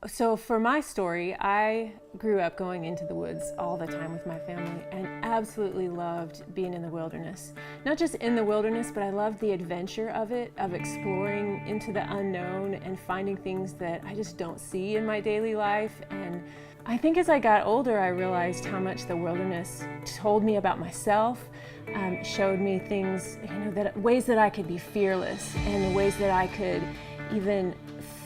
So for my story, I grew up going into the woods all the time with my family and absolutely loved being in the wilderness. Not just in the wilderness, but I loved the adventure of it, of exploring into the unknown and finding things that I just don't see in my daily life. And I think as I got older, I realized how much the wilderness told me about myself, showed me things, ways that I could be fearless and the ways that I could even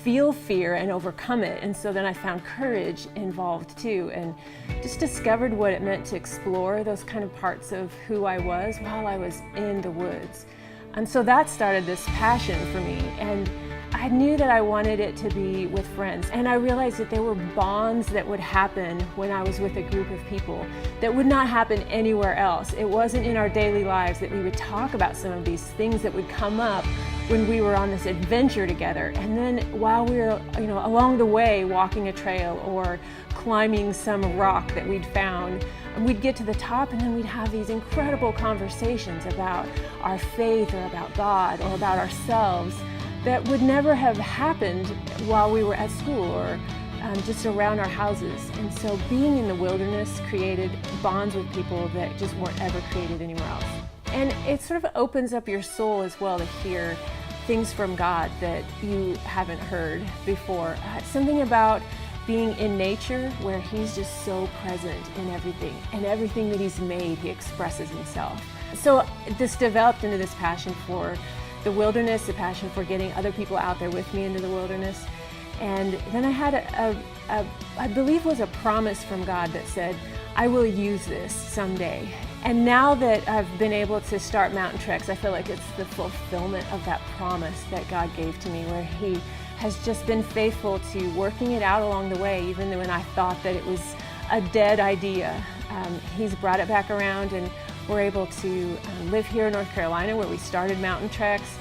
feel fear and overcome it. And so then I found courage involved too, and just discovered what it meant to explore those kind of parts of who I was while I was in the woods. And so that started this passion for me, and I knew that I wanted it to be with friends. And I realized that there were bonds that would happen when I was with a group of people that would not happen anywhere else. It wasn't in our daily lives that we would talk about some of these things that would come up when we were on this adventure together. And then while we were, along the way, walking a trail or climbing some rock that we'd found, and we'd get to the top and then we'd have these incredible conversations about our faith or about God or about ourselves that would never have happened while we were at school or just around our houses. And so being in the wilderness created bonds with people that just weren't ever created anywhere else. And it sort of opens up your soul as well to hear things from God that you haven't heard before. Something about being in nature where He's just so present in everything, and everything that He's made, He expresses Himself. So this developed into this passion for the wilderness, a passion for getting other people out there with me into the wilderness. And then I had I believe was a promise from God that said, I will use this someday. And now that I've been able to start mountain treks, I feel like it's the fulfillment of that promise that God gave to me, where He has just been faithful to working it out along the way, even when I thought that it was a dead idea. He's brought it back around, and we're able to live here in North Carolina where we started mountain treks.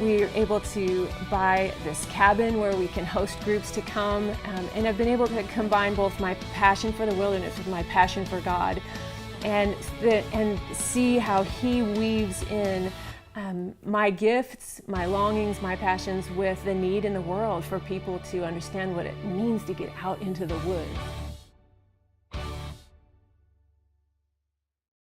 We were able to buy this cabin where we can host groups to come, and I've been able to combine both my passion for the wilderness with my passion for God, and see how He weaves in my gifts, my longings, my passions with the need in the world for people to understand what it means to get out into the woods.